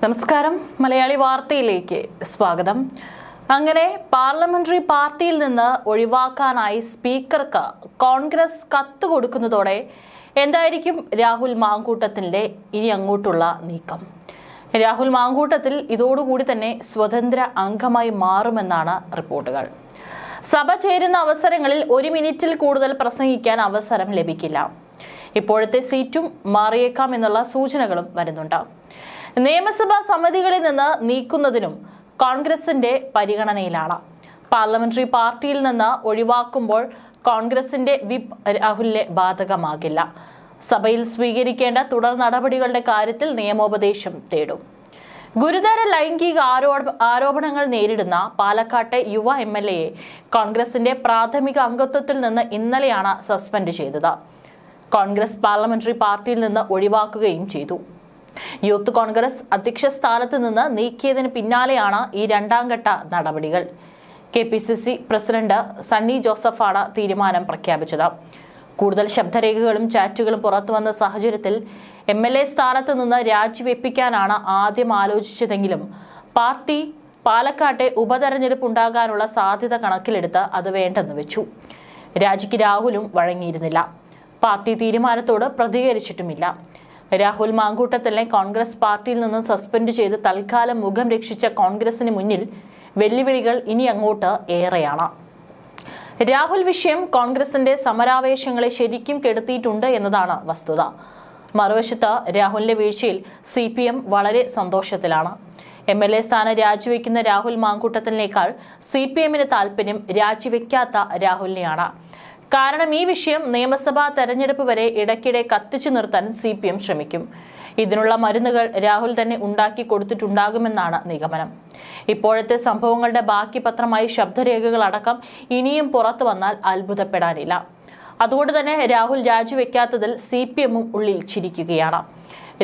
നമസ്കാരം, മലയാളി വാർത്തയിലേക്ക് സ്വാഗതം. അങ്ങനെ പാർലമെന്ററി പാർട്ടിയിൽ നിന്ന് ഒഴിവാക്കാനായി സ്പീക്കർക്ക് കോൺഗ്രസ് കത്ത് കൊടുക്കുന്നതോടെ എന്തായിരിക്കും രാഹുൽ മാങ്കൂട്ടത്തിന്റെ ഇനി അങ്ങോട്ടുള്ള നീക്കം? രാഹുൽ മാങ്കൂട്ടത്തിൽ ഇതോടുകൂടി തന്നെ സ്വതന്ത്ര അംഗമായി മാറുമെന്നാണ് റിപ്പോർട്ടുകൾ. സഭ ചേരുന്ന അവസരങ്ങളിൽ 1 മിനിറ്റിൽ കൂടുതൽ പ്രസംഗിക്കാൻ അവസരം ലഭിക്കില്ല. ഇപ്പോഴത്തെ സീറ്റും മാറിയേക്കാം എന്നുള്ള സൂചനകളും വരുന്നുണ്ട്. നിയമസഭാ സമിതികളിൽ നിന്ന് നീക്കുന്നതിനും കോൺഗ്രസിന്റെ പരിഗണനയിലാണ്. പാർലമെന്ററി പാർട്ടിയിൽ നിന്ന് ഒഴിവാക്കുമ്പോൾ കോൺഗ്രസിന്റെ വിപ്പ് രാഹുലിനെ ബാധകമാകില്ല. സഭയിൽ സ്വീകരിക്കേണ്ട തുടർ നടപടികളുടെ കാര്യത്തിൽ നിയമോപദേശം തേടും. ഗുരുതര ലൈംഗിക ആരോപണങ്ങൾ നേരിടുന്ന പാലക്കാട്ടെ യുവ MLA കോൺഗ്രസിന്റെ പ്രാഥമിക അംഗത്വത്തിൽ നിന്ന് ഇന്നലെയാണ് സസ്പെൻഡ് ചെയ്തത്. കോൺഗ്രസ് പാർലമെന്ററി പാർട്ടിയിൽ നിന്ന് ഒഴിവാക്കുകയും ചെയ്തു. യൂത്ത് കോൺഗ്രസ് അധ്യക്ഷ സ്ഥാനത്ത് നിന്ന് നീക്കിയതിന് പിന്നാലെയാണ് ഈ രണ്ടാം ഘട്ട നടപടികൾ. KPCC പ്രസിഡന്റ് സണ്ണി ജോസഫാണ് തീരുമാനം പ്രഖ്യാപിച്ചത്. കൂടുതൽ ശബ്ദരേഖകളും ചാറ്റുകളും പുറത്തുവന്ന സാഹചര്യത്തിൽ MLA സ്ഥാനത്ത് നിന്ന് രാജിവെപ്പിക്കാനാണ് ആദ്യം ആലോചിച്ചതെങ്കിലും പാർട്ടി പാലക്കാട്ടെ ഉപതെരഞ്ഞെടുപ്പ് ഉണ്ടാകാനുള്ള സാധ്യത കണക്കിലെടുത്ത് അത് വേണ്ടെന്ന് വെച്ചു. രാജിക്ക് രാഹുലും വഴങ്ങിയിരുന്നില്ല. പാർട്ടി തീരുമാനത്തോട് പ്രതികരിച്ചിട്ടുമില്ല. രാഹുൽ മാങ്കൂട്ടത്തിനെ കോൺഗ്രസ് പാർട്ടിയിൽ നിന്ന് സസ്പെൻഡ് ചെയ്ത് തൽക്കാലം മുഖം രക്ഷിച്ച കോൺഗ്രസിന് മുന്നിൽ വെല്ലുവിളികൾ ഇനി അങ്ങോട്ട് ഏറെയാണ്. രാഹുൽ വിഷയം കോൺഗ്രസിന്റെ സമരാവേശങ്ങളെ ശരിക്കും കെടുത്തിയിട്ടുണ്ട് എന്നതാണ് വസ്തുത. മറുവശത്ത് രാഹുലിന്റെ വീഴ്ചയിൽ CPM വളരെ സന്തോഷത്തിലാണ്. MLA സ്ഥാനം രാജിവെക്കുന്ന രാഹുൽ മാങ്കൂട്ടത്തിനേക്കാൾ CPMന് താല്പര്യം രാജിവെക്കാത്ത രാഹുലിനെയാണ്. കാരണം ഈ വിഷയം നിയമസഭാ തെരഞ്ഞെടുപ്പ് വരെ ഇടയ്ക്കിടെ കത്തിച്ചു നിർത്താൻ CPM ശ്രമിക്കും. ഇതിനുള്ള മരുന്നുകൾ രാഹുൽ തന്നെ ഉണ്ടാക്കി കൊടുത്തിട്ടുണ്ടാകുമെന്നാണ് നിഗമനം. ഇപ്പോഴത്തെ സംഭവങ്ങളുടെ ബാക്കി പത്രമായി ശബ്ദരേഖകൾ അടക്കം ഇനിയും പുറത്തു വന്നാൽ അത്ഭുതപ്പെടാനില്ല. അതുകൊണ്ട് തന്നെ രാഹുൽ രാജിവെക്കാത്തതിൽ CPMും ഉള്ളിൽ ചിരിക്കുകയാണ്.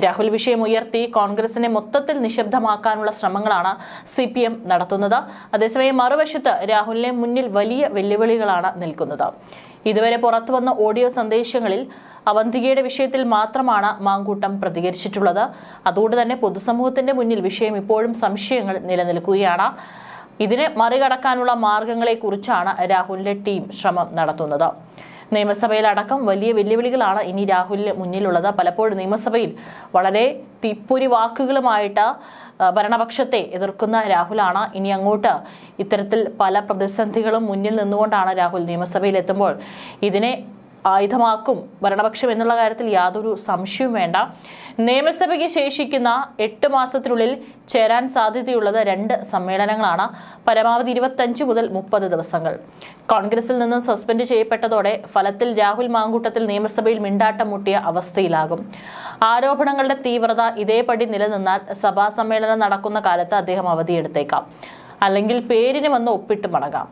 രാഹുൽ വിഷയം ഉയർത്തി കോൺഗ്രസിനെ മൊത്തത്തിൽ നിശബ്ദമാക്കാനുള്ള ശ്രമങ്ങളാണ് CPM നടത്തുന്നത്. അതേസമയം മറുവശത്ത് രാഹുലിനെ മുന്നിൽ വലിയ വെല്ലുവിളികളാണ് നിൽക്കുന്നത്. ഇതുവരെ പുറത്തുവന്ന ഓഡിയോ സന്ദേശങ്ങളിൽ അവന്തികയുടെ വിഷയത്തിൽ മാത്രമാണ് മാങ്കൂട്ടം പ്രതികരിച്ചിട്ടുള്ളത്. അതുകൊണ്ട് തന്നെ പൊതുസമൂഹത്തിന്റെ മുന്നിൽ വിഷയം ഇപ്പോഴും സംശയങ്ങൾ നിലനിൽക്കുകയാണ്. ഇതിനെ മറികടക്കാനുള്ള മാർഗങ്ങളെ കുറിച്ചാണ് രാഹുലിന്റെ ടീം ശ്രമം നടത്തുന്നത്. നിയമസഭയിലടക്കം വലിയ വെല്ലുവിളികളാണ് ഇനി രാഹുലിന് മുന്നിലുള്ളത്. പലപ്പോഴും നിയമസഭയിൽ വളരെ തീപ്പൊരി വാക്കുകളുമായിട്ട് ഭരണപക്ഷത്തെ എതിർക്കുന്ന രാഹുലാണ്. ഇനി അങ്ങോട്ട് ഇത്തരത്തിൽ പല പ്രതിസന്ധികളും മുന്നിൽ നിന്നുകൊണ്ടാണ് രാഹുൽ നിയമസഭയിൽ എത്തുമ്പോൾ ഇതിനെ ആയുധമാക്കും ഭരണപക്ഷം എന്നുള്ള കാര്യത്തിൽ യാതൊരു സംശയവും വേണ്ട. നിയമസഭയ്ക്ക് ശേഷിക്കുന്ന 8 മാസത്തിനുള്ളിൽ ചേരാൻ സാധ്യതയുള്ളത് 2 സമ്മേളനങ്ങളാണ്. പരമാവധി 25 മുതൽ 30 ദിവസങ്ങൾ. കോൺഗ്രസിൽ നിന്ന് സസ്പെൻഡ് ചെയ്യപ്പെട്ടതോടെ ഫലത്തിൽ രാഹുൽ മാങ്കൂട്ടത്തിൽ നിയമസഭയിൽ മിണ്ടാട്ടം മുട്ടിയ അവസ്ഥയിലാകും. ആരോപണങ്ങളുടെ തീവ്രത ഇതേപടി നിലനിന്നാൽ സഭാ സമ്മേളനം നടക്കുന്ന കാലത്ത് അദ്ദേഹം അവധിയെടുത്തേക്കാം. അല്ലെങ്കിൽ പേരിന് വന്ന് ഒപ്പിട്ട് മടങ്ങാം.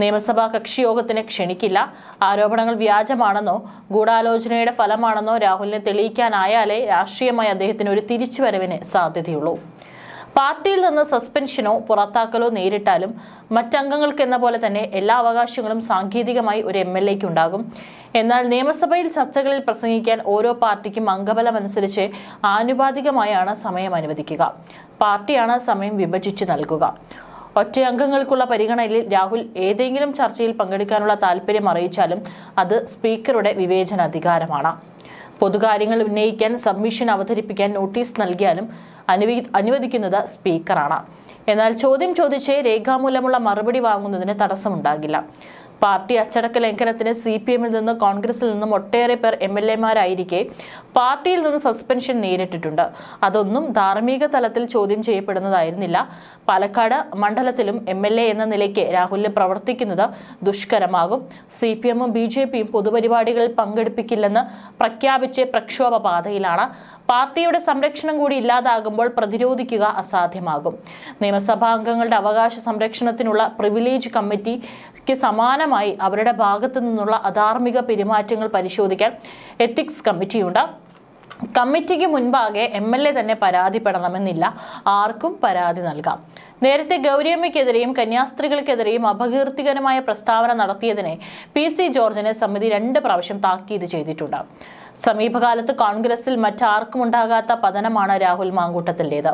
നിയമസഭാ കക്ഷിയോഗത്തിന് ക്ഷണിക്കില്ല. ആരോപണങ്ങൾ വ്യാജമാണെന്നോ ഗൂഢാലോചനയുടെ ഫലമാണെന്നോ രാഹുലിനെ തെളിയിക്കാനായാലേ രാഷ്ട്രീയമായി അദ്ദേഹത്തിന് ഒരു തിരിച്ചുവരവിന് സാധ്യതയുള്ളൂ. പാർട്ടിയിൽ നിന്ന് സസ്പെൻഷനോ പുറത്താക്കലോ നേരിട്ടാലും മറ്റംഗങ്ങൾക്കെന്ന പോലെ തന്നെ എല്ലാ അവകാശങ്ങളും സാങ്കേതികമായി ഒരു MLAക്ക് ഉണ്ടാകും. എന്നാൽ നിയമസഭയിൽ ചർച്ചകളിൽ പ്രസംഗിക്കാൻ ഓരോ പാർട്ടിക്കും അംഗബലമനുസരിച്ച് ആനുപാതികമായാണ് സമയം അനുവദിക്കുക. പാർട്ടിയാണ് സമയം വിഭജിച്ച് നൽകുക. ഒറ്റ അംഗങ്ങൾക്കുള്ള പരിഗണനയിൽ രാഹുൽ ഏതെങ്കിലും ചർച്ചയിൽ പങ്കെടുക്കാനുള്ള താല്പര്യം അറിയിച്ചാലും അത് സ്പീക്കറുടെ വിവേചനാധികാരമാണ്. പൊതുകാര്യങ്ങൾ ഉന്നയിക്കാൻ സബ്മിഷൻ അവതരിപ്പിക്കാൻ നോട്ടീസ് നൽകിയാലും അനുവദിക്കുന്നത് സ്പീക്കറാണ്. എന്നാൽ ചോദ്യം ചോദിച്ച് രേഖാമൂലമുള്ള മറുപടി വാങ്ങുന്നതിന് തടസ്സമുണ്ടാകില്ല. പാർട്ടി അച്ചടക്ക ലംഘനത്തിന് CPMൽ നിന്ന് കോൺഗ്രസിൽ നിന്നും ഒട്ടേറെ പേർ MLAമാരായിരിക്കെ പാർട്ടിയിൽ നിന്ന് സസ്പെൻഷൻ നേരിട്ടിട്ടുണ്ട്. അതൊന്നും ധാർമ്മിക തലത്തിൽ ചോദ്യം ചെയ്യപ്പെടുന്നതായിരുന്നില്ല. പാലക്കാട് മണ്ഡലത്തിലും MLA എന്ന നിലയ്ക്ക് രാഹുലിന് പ്രവർത്തിക്കുന്നത് ദുഷ്കരമാകും. CPMും BJPയും പൊതുപരിപാടികളിൽ പങ്കെടുപ്പിക്കില്ലെന്ന് പ്രഖ്യാപിച്ച് പ്രക്ഷോഭ പാതയിലാണ്. പാർട്ടിയുടെ സംരക്ഷണം കൂടി ഇല്ലാതാകുമ്പോൾ പ്രതിരോധിക്കുക അസാധ്യമാകും. നിയമസഭാ അംഗങ്ങളുടെ അവകാശ സംരക്ഷണത്തിനുള്ള പ്രിവിലേജ് കമ്മിറ്റിക്ക് സമാനമായി അവരുടെ ഭാഗത്തു നിന്നുള്ള അധാർമിക പെരുമാറ്റങ്ങൾ പരിശോധിക്കാൻ എത്തിക്സ് കമ്മിറ്റിയുണ്ട്. കമ്മിറ്റിക്ക് മുൻപാകെ MLA തന്നെ പരാതിപ്പെടണമെന്നില്ല. ആർക്കും പരാതി നൽകാം. നേരത്തെ ഗൗരിയമ്മയ്ക്കെതിരെയും കന്യാസ്ത്രീകൾക്കെതിരെയും അപകീർത്തികരമായ പ്രസ്താവന നടത്തിയതിനെ PC ജോർജിനെ സമിതി 2 പ്രാവശ്യം താക്കീത് ചെയ്തിട്ടുണ്ട്. സമീപകാലത്ത് കോൺഗ്രസിൽ മറ്റാർക്കും ഉണ്ടാകാത്ത പതനമാണ് രാഹുൽ മാങ്കൂട്ടത്തിന്റേത്.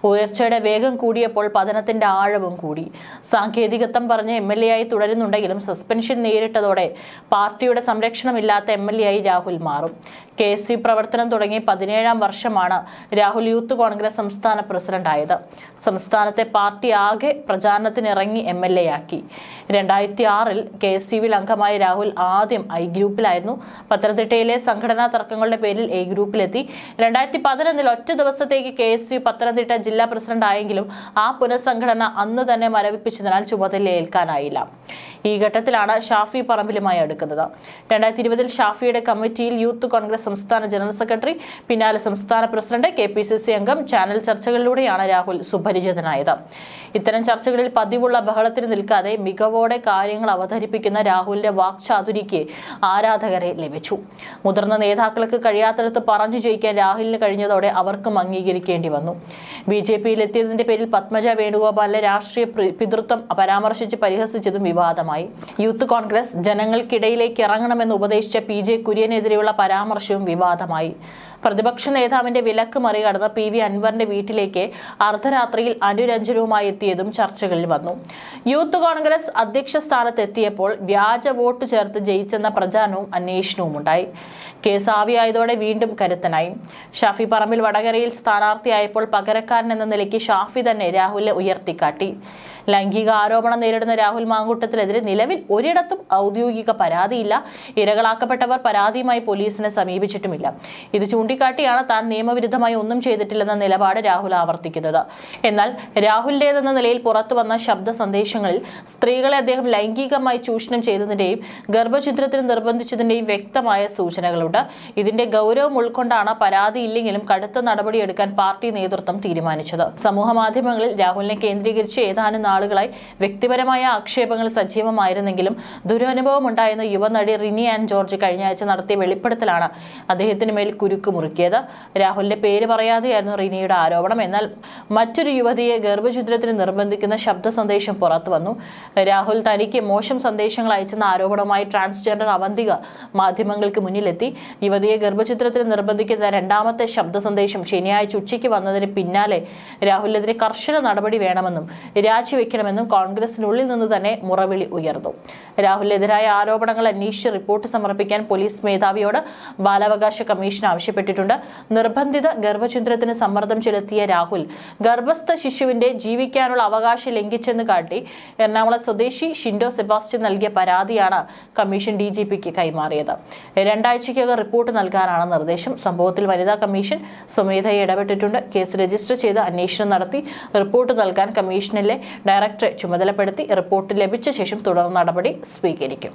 ഉയർച്ചയുടെ വേഗം കൂടിയപ്പോൾ പതനത്തിന്റെ ആഴവും കൂടി. സാങ്കേതികത്വം പറഞ്ഞ് MLA ആയി തുടരുന്നുണ്ടെങ്കിലും സസ്പെൻഷൻ നേരിട്ടതോടെ പാർട്ടിയുടെ സംരക്ഷണമില്ലാത്ത MLA ആയി രാഹുൽ മാറും. KSU പ്രവർത്തനം തുടങ്ങി 17ാം വർഷമാണ് രാഹുൽ യൂത്ത് കോൺഗ്രസ് സംസ്ഥാന പ്രസിഡന്റായത്. സംസ്ഥാനത്തെ പാർട്ടി ആകെ പ്രചാരണത്തിനിറങ്ങി MLA ആക്കി. 2006-ൽ KSUവിൽ അംഗമായ രാഹുൽ ആദ്യം I ഗ്രൂപ്പിലായിരുന്നു. പത്തനംതിട്ടയിലെ സംഘടനാ തർക്കങ്ങളുടെ പേരിൽ A ഗ്രൂപ്പിലെത്തി. 2011-ൽ ഒറ്റ ദിവസത്തേക്ക് KSU പത്തനംതിട്ട ജില്ലാ പ്രസിഡന്റ് ആയെങ്കിലും ആ പുനഃസംഘടന അന്ന് തന്നെ മരവിപ്പിച്ചതിനാൽ ചുമതല ഏൽക്കാനായില്ല. ഈ ഘട്ടത്തിലാണ് ഷാഫി പറമ്പിലുമായി അടുക്കുന്നത്. 2020-ൽ ഷാഫിയുടെ കമ്മിറ്റിയിൽ യൂത്ത് കോൺഗ്രസ് സംസ്ഥാന ജനറൽ സെക്രട്ടറി, പിന്നാലെ സംസ്ഥാന പ്രസിഡന്റ്, KPCC അംഗം. ചാനൽ ചർച്ചകളിലൂടെയാണ് രാഹുൽ സുപരിചിതനായത്. ഇത്തരം ചർച്ചകളിൽ പതിവുള്ള ബഹളത്തിന് നിൽക്കാതെ മികവോടെ കാര്യങ്ങൾ അവതരിപ്പിക്കുന്ന രാഹുലിന്റെ വാക്ചാതുരിക്ക് ആരാധകരെ ലഭിച്ചു. മുതിർന്ന നേതാക്കൾക്ക് കഴിയാത്തടത്ത് പറഞ്ഞു ജയിക്കാൻ രാഹുലിന് കഴിഞ്ഞതോടെ അവർക്കും അംഗീകരിക്കേണ്ടി വന്നു. BJPയിൽ എത്തിയതിന്റെ പേരിൽ പത്മജ വേണുഗോപാലിന്റെ രാഷ്ട്രീയ പിതൃത്വം പരാമർശിച്ച് പരിഹസിച്ചതും വിവാദമായി. യൂത്ത് കോൺഗ്രസ് ജനങ്ങൾക്കിടയിലേക്ക് ഇറങ്ങണമെന്ന് ഉപദേശിച്ച PJ കുര്യനെതിരെയുള്ള പരാമർശവും വിവാദമായി. പ്രതിപക്ഷ നേതാവിന്റെ വിലക്ക് മറികടന്ന് PV അൻവറിന്റെ വീട്ടിലേക്ക് അർദ്ധരാത്രിയിൽ അനുരഞ്ജനവുമായി എത്തിയതും ചർച്ചകളിൽ വന്നു. യൂത്ത് കോൺഗ്രസ് അധ്യക്ഷ സ്ഥാനത്തെത്തിയപ്പോൾ വ്യാജ വോട്ട് ചേർത്ത് ജയിച്ചെന്ന പ്രചാരണവും അന്വേഷണവും ഉണ്ടായി. കേസ് ആവിയായതോടെ വീണ്ടും കരുത്തനായി. ഷാഫി പറമ്പിൽ വടകരയിൽ സ്ഥാനാർത്ഥിയായപ്പോൾ പകരക്കാരൻ എന്ന നിലയ്ക്ക് ഷാഫി തന്നെ രാഹുലിനെ ഉയർത്തിക്കാട്ടി. ലൈംഗിക ആരോപണം നേരിടുന്ന രാഹുൽ മാങ്കൂട്ടത്തിനെതിരെ നിലവിൽ ഒരിടത്തും ഔദ്യോഗിക പരാതിയില്ല. ഇരകളാക്കപ്പെട്ടവർ പരാതിയുമായി പോലീസിനെ സമീപിച്ചിട്ടുമില്ല. ഇത് ചൂണ്ടിക്കാട്ടിയാണ് താൻ നിയമവിരുദ്ധമായി ഒന്നും ചെയ്തിട്ടില്ലെന്ന നിലപാട് രാഹുൽ ആവർത്തിക്കുന്നത്. എന്നാൽ രാഹുലിന്റേതെന്ന നിലയിൽ പുറത്തു വന്ന ശബ്ദ സന്ദേശങ്ങളിൽ സ്ത്രീകളെ അദ്ദേഹം ലൈംഗികമായി ചൂഷണം ചെയ്തതിന്റെയും ഗർഭഛിദ്രത്തിന് നിർബന്ധിച്ചതിന്റെയും വ്യക്തമായ സൂചനകളുണ്ട്. ഇതിന്റെ ഗൗരവം ഉൾക്കൊണ്ടാണ് പരാതിയില്ലെങ്കിലും കടുത്ത നടപടിയെടുക്കാൻ പാർട്ടി നേതൃത്വം തീരുമാനിച്ചത്. സമൂഹ മാധ്യമങ്ങളിൽ രാഹുലിനെ കേന്ദ്രീകരിച്ച് ഏതാനും നാളുകളായി വ്യക്തിപരമായ ആക്ഷേപങ്ങൾ സജീവമായിരുന്നെങ്കിലും ദുരനുഭവം ഉണ്ടായെന്ന യുവനടി റിനി ആൻ ജോർജ് കഴിഞ്ഞ ആഴ്ച നടത്തിയ വെളിപ്പെടുത്തലാണ് അദ്ദേഹത്തിന് മേൽ കുരുക്ക് മുറുക്കിയത്. രാഹുലിന്റെ പേര് പറയാതെയായിരുന്നു റിനിയുടെ ആരോപണം. എന്നാൽ മറ്റൊരു യുവതിയെ ഗർഭഛിദ്രത്തിന് നിർബന്ധിക്കുന്ന ശബ്ദ സന്ദേശം പുറത്തു വന്നു. രാഹുൽ തനിക്ക് മോശം സന്ദേശങ്ങൾ അയച്ചെന്ന ആരോപണവുമായി ട്രാൻസ്ജെൻഡർ അവന്തിക മാധ്യമങ്ങൾക്ക് മുന്നിലെത്തി. യുവതിയെ ഗർഭഛിദ്രത്തിന് നിർബന്ധിക്കുന്ന രണ്ടാമത്തെ ശബ്ദ സന്ദേശം ശനിയാഴ്ച ഉച്ചയ്ക്ക് വന്നതിന് പിന്നാലെ രാഹുലിനെതിരെ കർശന നടപടി വേണമെന്നും രാജിവെക്കണമെന്നും കോൺഗ്രസിനുള്ളിൽ നിന്ന് തന്നെ മുറവിളി ഉയർന്നു. രാഹുലിനെതിരായ ആരോപണങ്ങൾ അന്വേഷിച്ച് റിപ്പോർട്ട് സമർപ്പിക്കാൻ പോലീസ് മേധാവിയോട് ബാലാവകാശ കമ്മീഷൻ ആവശ്യപ്പെട്ടിട്ടുണ്ട്. നിർബന്ധിത ഗർഭഛിദ്രത്തിന് സമ്മർദ്ദം ചെലുത്തിയ രാഹുൽ ഗർഭസ്ഥ ശിശുവിന്റെ ജീവിക്കാനുള്ള അവകാശം ലംഘിച്ചെന്ന് കാട്ടി എറണാകുളം സ്വദേശി ഷിൻഡോ സെബാസ്റ്റ്യൻ നൽകിയ പരാതിയാണ് കമ്മീഷൻ DGPക്ക് കൈമാറിയത്. 2 ആഴ്ചയ്ക്കകം റിപ്പോർട്ട് നൽകാനാണ് നിർദ്ദേശം. സംഭവത്തിൽ വനിതാ കമ്മീഷൻ സ്വമേധയെ ഇടപെട്ടിട്ടുണ്ട്. കേസ് രജിസ്റ്റർ ചെയ്ത് അന്വേഷണം നടത്തി റിപ്പോർട്ട് നൽകാൻ കമ്മീഷനിലെ ഡയറക്ടറെ ചുമതലപ്പെടുത്തി. റിപ്പോർട്ട് ലഭിച്ച ശേഷം തുടർ നടപടി സ്വീകരിക്കും.